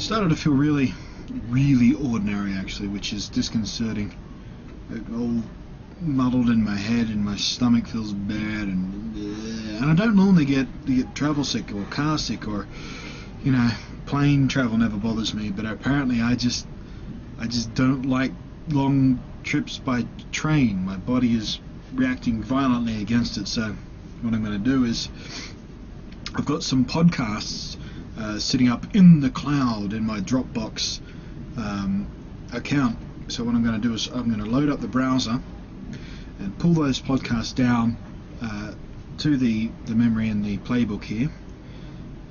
started to feel really, really ordinary actually, which is disconcerting. All muddled in my head and my stomach feels bad, and I don't normally get travel sick or car sick, or you know, plane travel never bothers me, but apparently I just don't like long trips by train. My body is reacting violently against it. So what I'm going to do is, I've got some podcasts sitting up in the cloud in my Dropbox account. So what I'm going to do is I'm going to load up the browser and pull those podcasts down to the memory in the Playbook here,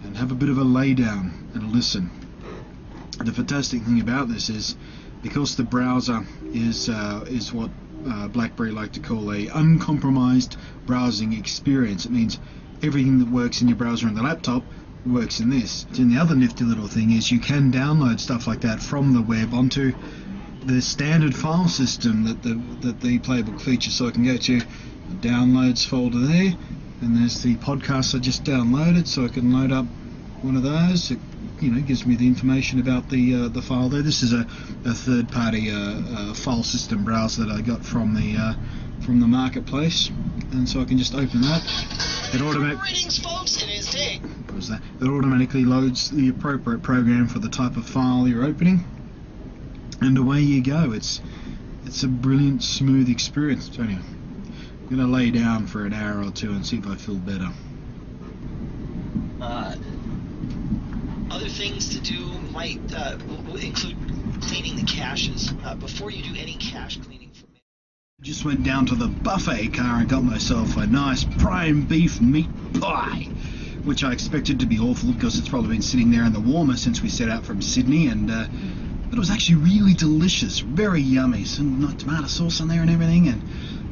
and have a bit of a lay down and a listen. The fantastic thing about this is, because the browser is what BlackBerry like to call a uncompromised browsing experience. It means everything that works in your browser on the laptop works in this. And the other nifty little thing is you can download stuff like that from the web onto the standard file system that the Playbook features. So I can go to the downloads folder there, and there's the podcast I just downloaded, so I can load up one of those. It, you know, gives me the information about the file there. This is a third-party file system browser that I got from the marketplace, and so I can just open that. It automatically loads the appropriate program for the type of file you're opening, and away you go. It's a brilliant, smooth experience. So anyway, I'm going to lay down for an hour or two and see if I feel better. Other things to do might include cleaning the caches. Before you do any cache cleaning for me. Just went down to the buffet car and got myself a nice prime beef meat pie, which I expected to be awful because it's probably been sitting there in the warmer since we set out from Sydney, and but it was actually really delicious, very yummy. Some tomato sauce on there and everything, and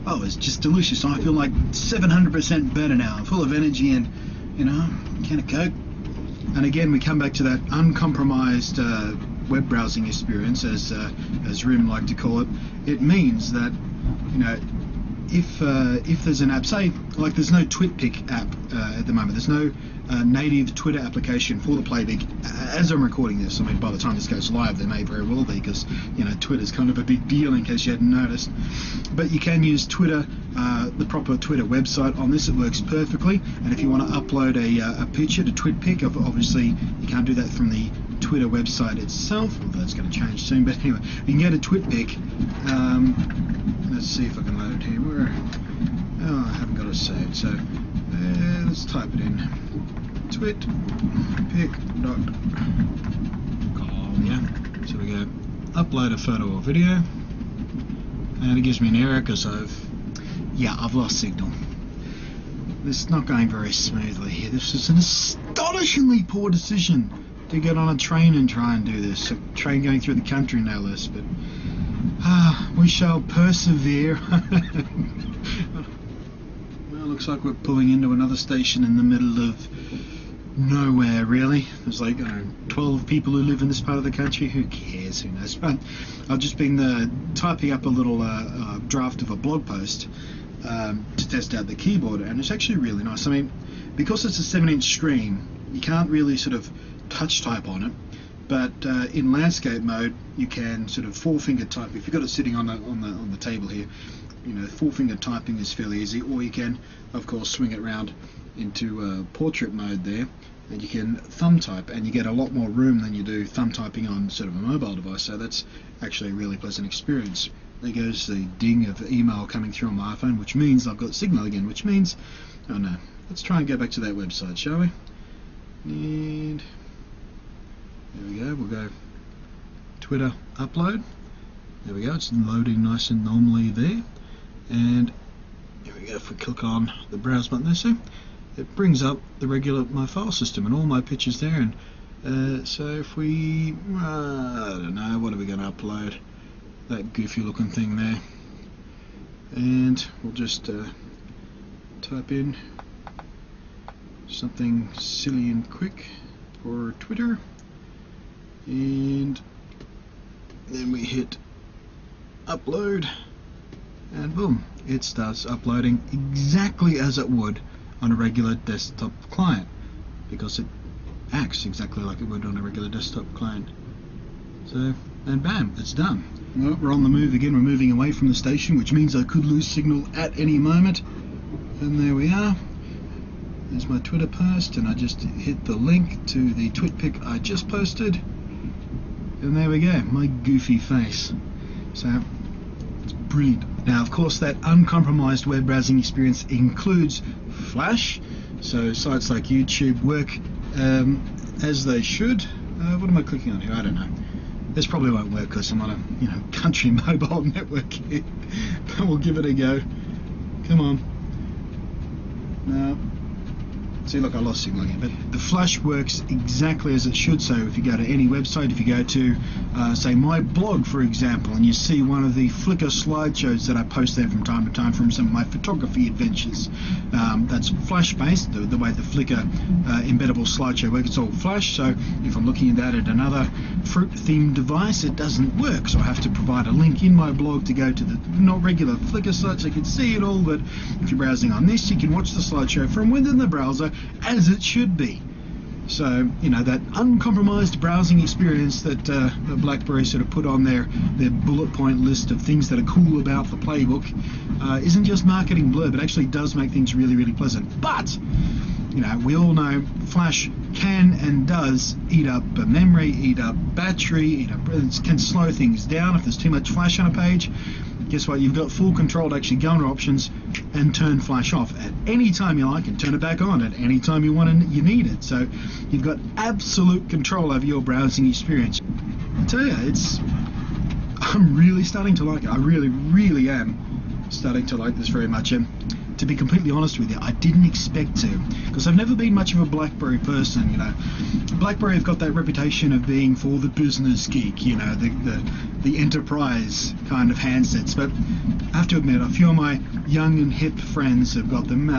oh, it was just delicious. I feel like 700% better now. I'm full of energy, and you know, a can of Coke. And again, we come back to that uncompromised web browsing experience, as RIM like to call it. It means that, you know, if there's an app, say, like there's no TwitPic app at the moment, there's no native Twitter application for the Playbook as I'm recording this. I mean, by the time this goes live, there may very well be, because, you know, Twitter's kind of a big deal in case you hadn't noticed. But you can use Twitter, the proper Twitter website on this. It works perfectly. And if you want to upload a picture to TwitPic, obviously you can't do that from the Twitter website itself, although it's going to change soon. But anyway, you can go to TwitPic. Let's see if I can load it here. Oh, I haven't got it saved, so let's type it in. twitpic.com. Yeah, so we go upload a photo or video, and it gives me an error because I've lost signal. This is not going very smoothly here. This is an astonishingly poor decision to get on a train and try and do this. A train going through the country, no less, but we shall persevere. Well, looks like we're pulling into another station in the middle of nowhere, really. There's like 12 people who live in this part of the country. Who cares? Who knows? But I've just been typing up a little draft of a blog post to test out the keyboard, and it's actually really nice. I mean, because it's a 7-inch screen, you can't really sort of touch type on it, but in landscape mode you can sort of four-finger type. If you've got it sitting on the table here, you know, four-finger typing is fairly easy, or you can of course swing it around into portrait mode there, and you can thumb type, and you get a lot more room than you do thumb typing on sort of a mobile device. So that's actually a really pleasant experience. There goes the ding of email coming through on my iPhone, which means I've got signal again, which means, oh no, let's try and go back to that website, shall we? And there we go. We'll go Twitter upload. There we go. It's loading nice and normally there. And here we go. If we click on the browse button there, so it brings up the regular my file system and all my pictures there. And so if we, I don't know, what are we going to upload? That goofy looking thing there. And we'll just type in something silly and quick for Twitter, and then we hit upload, and boom, it starts uploading exactly as it would on a regular desktop client, because it acts exactly like it would on a regular desktop client. So, and bam, it's done. Well, we're on the move again. We're moving away from the station, which means I could lose signal at any moment. And there we are. There's my Twitter post, and I just hit the link to the twit pic I just posted. And there we go, my goofy face. So, it's brilliant. Now, of course, that uncompromised web browsing experience includes Flash, so sites like YouTube work as they should. What am I clicking on here? I don't know. This probably won't work because I'm on a country mobile network here. But we'll give it a go. Come on. No. See, look, I lost signal again. But the Flash works exactly as it should. So if you go to any website, if you go to, say, my blog, for example, and you see one of the Flickr slideshows that I post there from time to time from some of my photography adventures, that's Flash-based, the way the Flickr embeddable slideshow works. It's all Flash. So if I'm looking at that at another fruit-themed device, it doesn't work. So I have to provide a link in my blog to go to the not regular Flickr site so you can see it all. But if you're browsing on this, you can watch the slideshow from within the browser, as it should be. So, that uncompromised browsing experience that BlackBerry sort of put on their bullet point list of things that are cool about the Playbook isn't just marketing blurb. It actually does make things really, really pleasant. But, we all know Flash can and does eat up memory, eat up battery, it can slow things down if there's too much Flash on a page. Guess what? You've got full control to actually go into options and turn Flash off at any time you like and turn it back on at any time you want and you need it. So you've got absolute control over your browsing experience. I tell you, I'm really starting to like it. I really, really am starting to like this very much. And to be completely honest with you, I didn't expect to, because I've never been much of a BlackBerry person. BlackBerry have got that reputation of being for the business geek, the enterprise kind of handsets. But I have to admit, a few of my young and hip friends have got them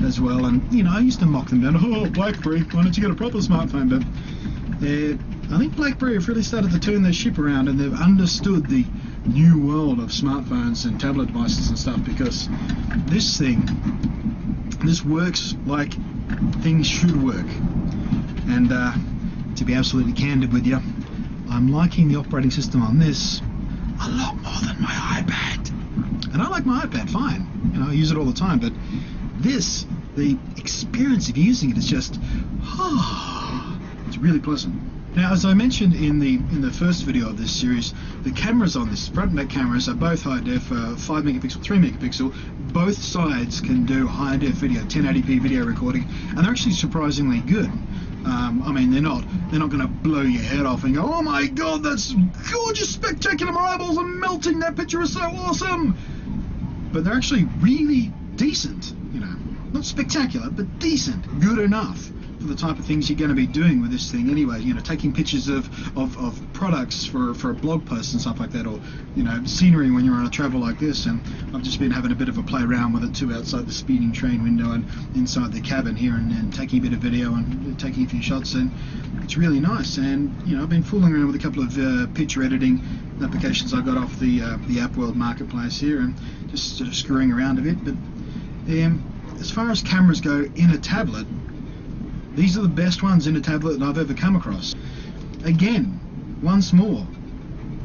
as well, and I used to mock them down. Oh, BlackBerry, why don't you get a proper smartphone? But I think BlackBerry have really started to turn their ship around, and they've understood the new world of smartphones and tablet devices and stuff, because this works like things should work. And to be absolutely candid with you, I'm liking the operating system on this a lot more than my iPad. And I like my iPad fine, I use it all the time, but the experience of using it is just, it's really pleasant. Now, as I mentioned in the first video of this series, the cameras on this, front and back cameras, are both high def, 5 megapixel, 3 megapixel. Both sides can do high def video, 1080p video recording, and they're actually surprisingly good. They're not going to blow your head off and go, oh my god, that's gorgeous, spectacular, my eyeballs are melting, that picture is so awesome. But they're actually really decent, not spectacular, but decent, good enough for the type of things you're going to be doing with this thing anyway. Taking pictures of products for a blog post and stuff like that, or scenery when you're on a travel like this. And I've just been having a bit of a play around with it too, outside the speeding train window and inside the cabin here, and taking a bit of video and taking a few shots, and it's really nice. And I've been fooling around with a couple of picture editing applications I got off the App World marketplace here, and just sort of screwing around a bit. But as far as cameras go in a tablet, these are the best ones in a tablet that I've ever come across. Again, once more,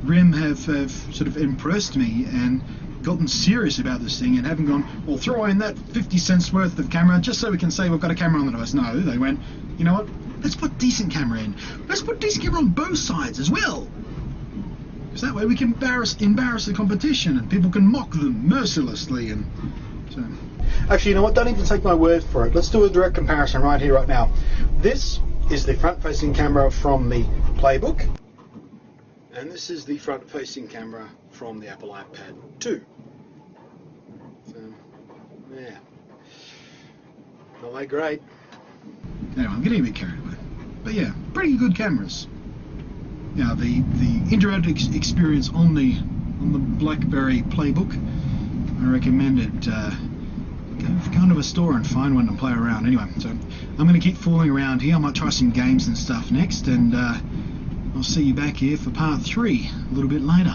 RIM have sort of impressed me and gotten serious about this thing, and haven't gone, well, throw in that 50 cents worth of camera just so we can say we've got a camera on the device. No, they went, you know what, let's put decent camera in. Let's put decent camera on both sides as well. Because that way we can embarrass the competition, and people can mock them mercilessly. And so, actually, you know what, don't even take my word for it. Let's do a direct comparison right here, right now. This is the front-facing camera from the Playbook, and this is the front-facing camera from the Apple iPad 2. So, yeah. Not that great. Anyway, I'm getting a bit carried away. But yeah, pretty good cameras. Now, the interactive experience on the BlackBerry Playbook, I recommend it. Go into a store and find one and play around. Anyway, so I'm going to keep fooling around here. I might try some games and stuff next, and I'll see you back here for part 3 a little bit later.